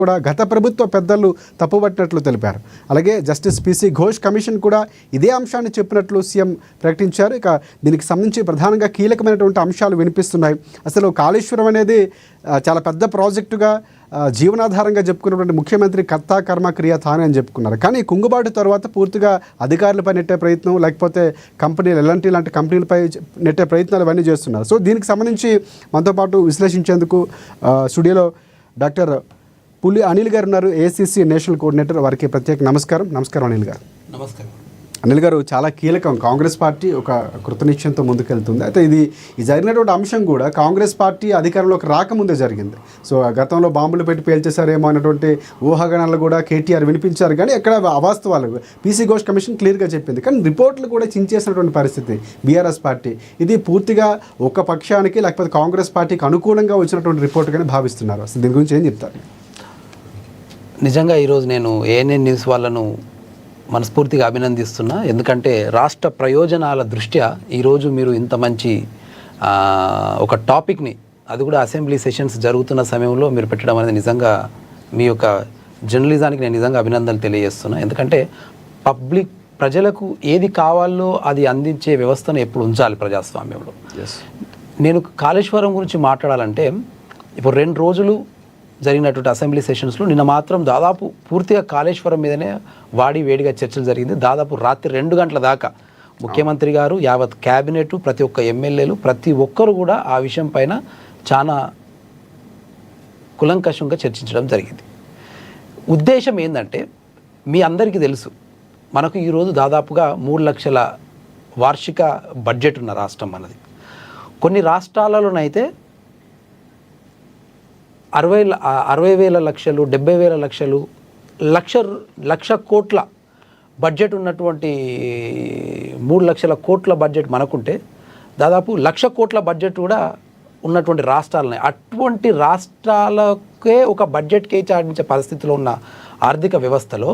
కూడా గత ప్రభుత్వ పెద్దలు తప్పుపట్టినట్లు తెలిపారు. అలాగే జస్టిస్ పిసి ఘోష్ కమిషన్ కూడా ఇదే అంశాన్ని చెప్పినట్లు సీఎం ప్రకటించారు. ఇక దీనికి సంబంధించి ప్రధానంగా కీలకమైనటువంటి అంశాలు వినిపిస్తున్నాయి. అసలు కాళేశ్వరం అనేది చాలా పెద్ద ప్రాజెక్టుగా జీవనాధారంగా చెప్పుకున్నటువంటి ముఖ్యమంత్రి కర్త కర్మ క్రియ తానే అని చెప్పుకున్నారు. కానీ కుంగుబాటు తర్వాత పూర్తిగా అధికారులపై నెట్టే ప్రయత్నం, లేకపోతే కంపెనీలు ఇలాంటి కంపెనీలపై నెట్టే ప్రయత్నాలు ఇవన్నీ చేస్తున్నారు. సో దీనికి సంబంధించి మనతో పాటు విశ్లేషించేందుకు స్టూడియోలో డాక్టర్ పులి అనిల్ గారు ఉన్నారు, ఏసీసీ నేషనల్ కోఆర్డినేటర్. వారికి ప్రత్యేక నమస్కారం. నమస్కారం అనిల్ గారు. నమస్కారం. అనిల్ గారు, చాలా కీలకం. కాంగ్రెస్ పార్టీ ఒక కృతనిశ్చయంతో ముందుకెళ్తుంది. అయితే ఈ జరిగినటువంటి అంశం కూడా కాంగ్రెస్ పార్టీ అధికారంలోకి రాకముందే జరిగింది. సో గతంలో బాంబులు పెట్టి పేల్చేశారేమో అన్నటువంటి ఊహాగానాలు కూడా కేటీఆర్ వినిపించారు. కానీ ఎక్కడ అవాస్తవాలు పీసీ ఘోష్ కమిషన్ క్లియర్గా చెప్పింది. కానీ రిపోర్ట్లు కూడా చించేసినటువంటి పరిస్థితి బీఆర్ఎస్ పార్టీ. ఇది పూర్తిగా ఒక పక్షానికి లేకపోతే కాంగ్రెస్ పార్టీకి అనుకూలంగా వచ్చినటువంటి రిపోర్ట్గానే భావిస్తున్నారు. అసలు దీని గురించి ఏం చెప్తారు? నిజంగా ఈరోజు నేను ఏఎన్ఎన్ న్యూస్ వాళ్ళను మనస్ఫూర్తిగా అభినందిస్తున్నా. ఎందుకంటే రాష్ట్ర ప్రయోజనాల దృష్ట్యా ఈరోజు మీరు ఇంత మంచి ఒక టాపిక్ని, అది కూడా అసెంబ్లీ సెషన్స్ జరుగుతున్న సమయంలో మీరు పెట్టడం అనేది నిజంగా మీ యొక్క జర్నలిజానికి నేను నిజంగా అభినందనలు తెలియజేస్తున్నా. ఎందుకంటే ప్రజలకు ఏది కావాలో అది అందించే వ్యవస్థను ఎప్పుడు ఉంచాలి ప్రజాస్వామ్యంలో. నేను కాళేశ్వరం గురించి మాట్లాడాలంటే ఇప్పుడు 2 రోజులు జరిగినటువంటి అసెంబ్లీ సెషన్స్లో నిన్న మాత్రం దాదాపు పూర్తిగా కాళేశ్వరం మీదనే వాడి వేడిగా చర్చలు జరిగింది. దాదాపు రాత్రి 2 గంటల దాకా ముఖ్యమంత్రి గారు, యావత్ క్యాబినెట్, ప్రతి ఒక్క ఎమ్మెల్యేలు, ప్రతి ఒక్కరు కూడా ఆ విషయం పైన చాలా కులంకషంగా చర్చించడం జరిగింది. ఉద్దేశం ఏంటంటే, మీ అందరికీ తెలుసు, మనకు ఈరోజు దాదాపుగా 3 లక్షల వార్షిక బడ్జెట్ ఉన్న రాష్ట్రం మనది. కొన్ని రాష్ట్రాలలోనైతే 60,000 లక్షలు, 70,000 లక్షలు, లక్ష కోట్ల బడ్జెట్ ఉన్నటువంటి 3 లక్షల కోట్ల బడ్జెట్ మనకుంటే దాదాపు 1,00,000 కోట్ల బడ్జెట్ కూడా ఉన్నటువంటి రాష్ట్రాలనే. అటువంటి రాష్ట్రాలకే ఒక బడ్జెట్ కేటాయించే పరిస్థితిలో ఉన్న ఆర్థిక వ్యవస్థలో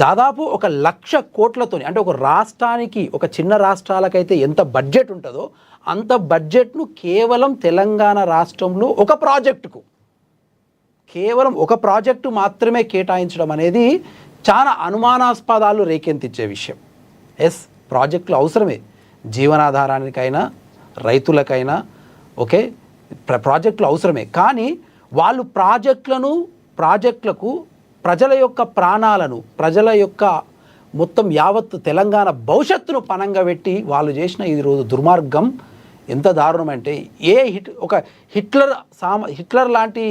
దాదాపు 1,00,000 కోట్లతోని, అంటే ఒక రాష్ట్రానికి, ఒక చిన్న రాష్ట్రాలకైతే ఎంత బడ్జెట్ ఉంటుందో అంత బడ్జెట్ను కేవలం తెలంగాణ రాష్ట్రంలో కేవలం ఒక ప్రాజెక్టు మాత్రమే కేటాయించడం అనేది చాలా అనుమానాస్పదాలు రేకెత్తించే విషయం. ప్రాజెక్టులు అవసరమే, జీవనాధారానికైనా రైతులకైనా ఓకే, ప్రాజెక్టులు అవసరమే. కానీ వాళ్ళు ప్రాజెక్టులకు ప్రజల యొక్క ప్రాణాలను, ప్రజల యొక్క మొత్తం యావత్ తెలంగాణ భవిష్యత్తును పణంగా పెట్టి వాళ్ళు చేసిన ఈ రోజు దుర్మార్గం ఎంత దారుణం అంటే, హిట్లర్ లాంటి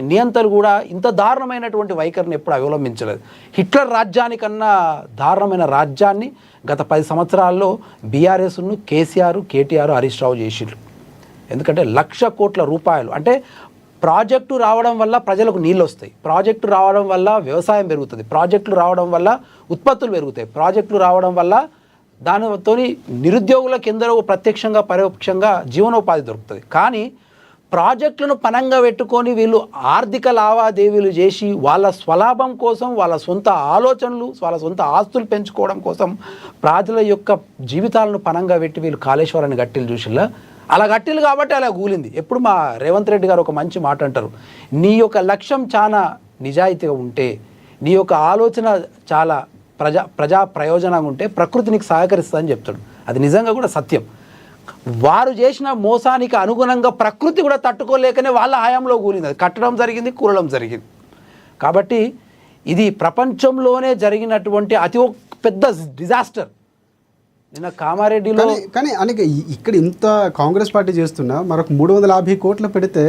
నియంతలు కూడా ఇంత దారుణమైనటువంటి వైఖరిని ఎప్పుడు అవలంబించలేదు. హిట్లర్ రాజ్యానికన్నా దారుణమైన రాజ్యాన్ని గత 10 సంవత్సరాల్లో బీఆర్ఎస్ను కేటీఆర్, హరీష్ రావు చేసిండ్రు. ఎందుకంటే 1,00,000 కోట్ల రూపాయలు అంటే, ప్రాజెక్టు రావడం వల్ల ప్రజలకు నీళ్ళు వస్తాయి, ప్రాజెక్టు రావడం వల్ల వ్యవసాయం పెరుగుతుంది, ప్రాజెక్టులు రావడం వల్ల ఉత్పత్తులు పెరుగుతాయి, ప్రాజెక్టులు రావడం వల్ల దానితో నిరుద్యోగులకు ఎందరో ప్రత్యక్షంగా పరోక్షంగా జీవనోపాధి దొరుకుతుంది. కానీ ప్రాజెక్టులను పనంగా పెట్టుకొని వీళ్ళు ఆర్థిక లావాదేవీలు చేసి వాళ్ళ స్వలాభం కోసం, వాళ్ళ సొంత ఆలోచనలు, వాళ్ళ సొంత ఆస్తులు పెంచుకోవడం కోసం ప్రజల యొక్క జీవితాలను పనంగా పెట్టి వీళ్ళు కాళేశ్వరాన్ని గట్టిలు చూసిలా. అలా గట్టిలు కాబట్టి అలా కూలింది. ఎప్పుడు మా రేవంత్ రెడ్డి గారు ఒక మంచి మాట అంటారు, నీ యొక్క లక్ష్యం చాలా నిజాయితీగా ఉంటే, నీ యొక్క ఆలోచన చాలా ప్రజా ప్రయోజనంగా ఉంటే ప్రకృతి నీకు సహకరిస్తుందని చెప్తాడు. అది నిజంగా కూడా సత్యం. వారు చేసిన మోసానికి అనుగుణంగా ప్రకృతి కూడా తట్టుకోలేకనే వాళ్ళ హయాంలో కూలింది. అది కట్టడం జరిగింది, కూలడం జరిగింది. కాబట్టి ఇది ప్రపంచంలోనే జరిగినటువంటి అతి పెద్ద డిజాస్టర్. నిన్న కామారెడ్డిలో కానీ అనేక ఇక్కడ ఇంత కాంగ్రెస్ పార్టీ చేస్తున్నా మరొక 350 కోట్లు పెడితే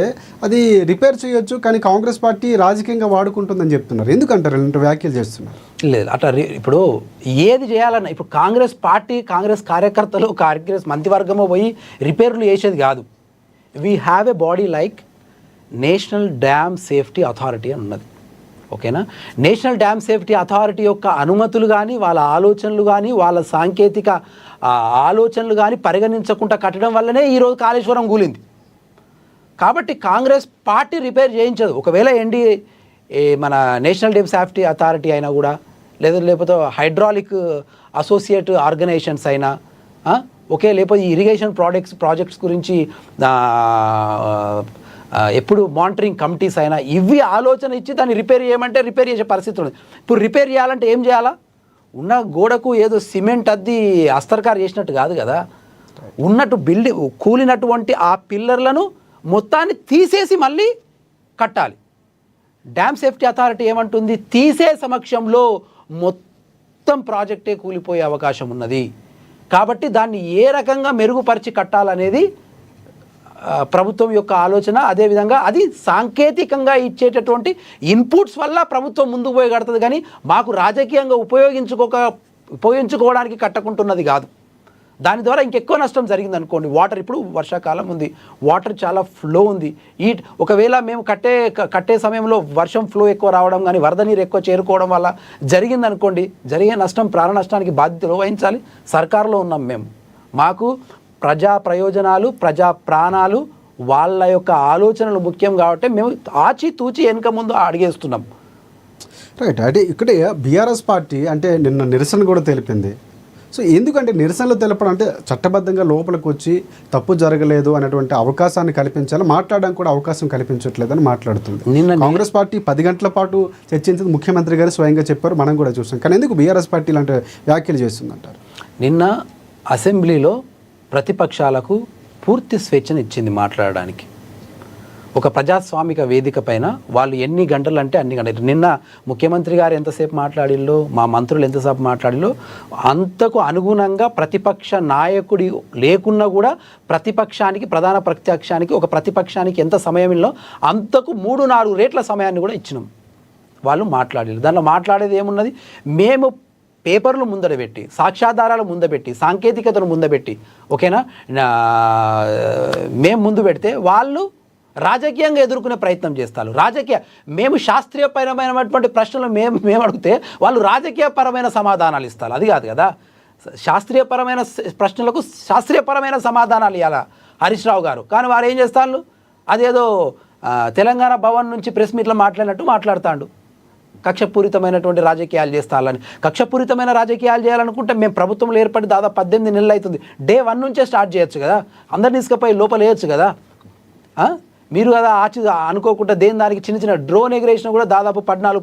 అది రిపేర్ చేయొచ్చు, కానీ కాంగ్రెస్ పార్టీ రాజకీయంగా వాడుకుంటుందని చెప్తున్నారు. ఎందుకంటారు ఇలాంటి వ్యాఖ్యలు చేస్తున్నారు? లేదు, అట్లా ఇప్పుడు ఏది చేయాలన్నా, ఇప్పుడు కాంగ్రెస్ పార్టీ, కాంగ్రెస్ కార్యకర్తలు, కాంగ్రెస్ మంత్రివర్గమో పోయి రిపేర్లు చేసేది కాదు. We have a body like national dam safety authority అని ఉన్నది. ఓకేనా? నేషనల్ డ్యామ్ సేఫ్టీ అథారిటీ యొక్క అనుమతులు కానీ, వాళ్ళ ఆలోచనలు కానీ, వాళ్ళ సాంకేతిక ఆలోచనలు కానీ పరిగణించకుండా కట్టడం వల్లనే ఈరోజు కాళేశ్వరం కూలింది. కాబట్టి కాంగ్రెస్ పార్టీ రిపేర్ చేయించదు. ఒకవేళ మన నేషనల్ డ్యామ్ సేఫ్టీ అథారిటీ అయినా కూడా, లేకపోతే హైడ్రాలిక్ అసోసియేట్ ఆర్గనైజేషన్స్ అయినా ఓకే, లేకపోతే ఇరిగేషన్ ప్రాజెక్ట్స్ గురించి ఎప్పుడు మానిటరింగ్ కమిటీస్ అయినా ఇవి ఆలోచన ఇచ్చి దాన్ని రిపేర్ చేయమంటే రిపేర్ చేసే పరిస్థితి ఉంది. ఇప్పుడు రిపేర్ చేయాలంటే ఏం చేయాలా? ఉన్న గోడకు ఏదో సిమెంట్ అద్ది అస్తర్కారు చేసినట్టు కాదు కదా, ఉన్నట్టు బిల్డింగ్ కూలినటువంటి ఆ పిల్లర్లను మొత్తాన్ని తీసేసి మళ్ళీ కట్టాలి. డ్యామ్ సేఫ్టీ అథారిటీ ఏమంటుంది? తీసే సమక్షంలో మొత్తం ప్రాజెక్టే కూలిపోయే అవకాశం ఉన్నది. కాబట్టి దాన్ని ఏ రకంగా మెరుగుపరిచి కట్టాలనేది ప్రభుత్వం యొక్క ఆలోచన. అదేవిధంగా అది సాంకేతికంగా ఇచ్చేటటువంటి ఇన్పుట్స్ వల్ల ప్రభుత్వం ముందుకు పోయి కడుతుంది, కానీ మాకు రాజకీయంగా ఉపయోగించుకోవడానికి కట్టకుంటున్నది కాదు. దాని ద్వారా ఇంకెక్కువ నష్టం జరిగింది అనుకోండి. వాటర్ ఇప్పుడు వర్షాకాలం ఉంది, వాటర్ చాలా ఫ్లో ఉంది. ఒకవేళ మేము కట్టే సమయంలో వర్షం ఫ్లో ఎక్కువ రావడం కానీ వరద నీరు ఎక్కువ చేరుకోవడం వల్ల జరిగిందనుకోండి, జరిగే నష్టం ప్రాణ నష్టానికి బాధ్యతలు వహించాలి. సర్కారులో ఉన్నాం మేము. మాకు ప్రజా ప్రయోజనాలు, ప్రజా ప్రాణాలు, వాళ్ళ యొక్క ఆలోచనలు ముఖ్యం కాబట్టి మేము ఆచితూచి వెనుక ముందు అడిగేస్తున్నాం. రైట్. అంటే ఇక్కడే బీఆర్ఎస్ పార్టీ అంటే నిన్న నిరసన కూడా తెలిపింది. సో ఎందుకంటే నిరసనలు తెలపడం అంటే చట్టబద్ధంగా లోపలికి వచ్చి తప్పు జరగలేదు అనేటువంటి అవకాశాన్ని కల్పించాలి, మాట్లాడడానికి కూడా అవకాశం కల్పించట్లేదని మాట్లాడుతుంది. నిన్న కాంగ్రెస్ పార్టీ 10 గంటల పాటు చర్చించింది, ముఖ్యమంత్రి గారు స్వయంగా చెప్పారు, మనం కూడా చూసాం. కానీ ఎందుకు బీఆర్ఎస్ పార్టీ ఇలాంటి వ్యాఖ్యలు చేస్తుందంటారు? నిన్న అసెంబ్లీలో ప్రతిపక్షాలకు పూర్తి స్వేచ్ఛను ఇచ్చింది మాట్లాడడానికి. ఒక ప్రజాస్వామిక వేదిక పైన వాళ్ళు ఎన్ని గంటలు అంటే అన్ని గంటలు. నిన్న ముఖ్యమంత్రి గారు ఎంతసేపు మాట్లాడిల్లో, మా మంత్రులు ఎంతసేపు మాట్లాడిల్లో అంతకు అనుగుణంగా ప్రతిపక్ష నాయకుడి లేకున్నా కూడా ప్రతిపక్షానికి, ప్రధాన ప్రతిపక్షానికి, ఒక ప్రతిపక్షానికి ఎంత సమయం ఇల్లో అంతకు 3-4 రేట్ల సమయాన్ని కూడా ఇచ్చినాం. వాళ్ళు మాట్లాడారు. దానిలో మాట్లాడేది ఏమున్నది? మేము పేపర్లు ముందర పెట్టి, సాక్ష్యాధారాలు ముందబెట్టి, సాంకేతికతను ముందబెట్టి, ఓకేనా, మేము ముందు పెడితే వాళ్ళు రాజకీయంగా ఎదుర్కొనే ప్రయత్నం చేస్తారు. మేము శాస్త్రీయపరమైనటువంటి ప్రశ్నలు మేము అడిగితే వాళ్ళు రాజకీయపరమైన సమాధానాలు ఇస్తారు. అది కాదు కదా. శాస్త్రీయపరమైన ప్రశ్నలకు శాస్త్రీయపరమైన సమాధానాలు ఇవ్వాలా హరీష్ రావు గారు. కానీ వారు ఏం చేస్తారు? అదేదో తెలంగాణ భవన్ నుంచి ప్రెస్ మీట్లో మాట్లాడినట్టు మాట్లాడుతాడు. కక్షపూరితమైనటువంటి రాజకీయాలు చేస్తారని. కక్షపూరితమైన రాజకీయాలు చేయాలనుకుంటే మేము ప్రభుత్వంలో ఏర్పడి దాదాపు 18 నెలలు అవుతుంది. డే 1 నుంచే స్టార్ట్ చేయొచ్చు కదా, అందరిని తీసుకుపోయి లోపల వేయచ్చు కదా. మీరు కదా అనుకోకుండా దేని దానికి చిన్న చిన్న డ్రోన్ ఎగరేసినా కూడా దాదాపు 14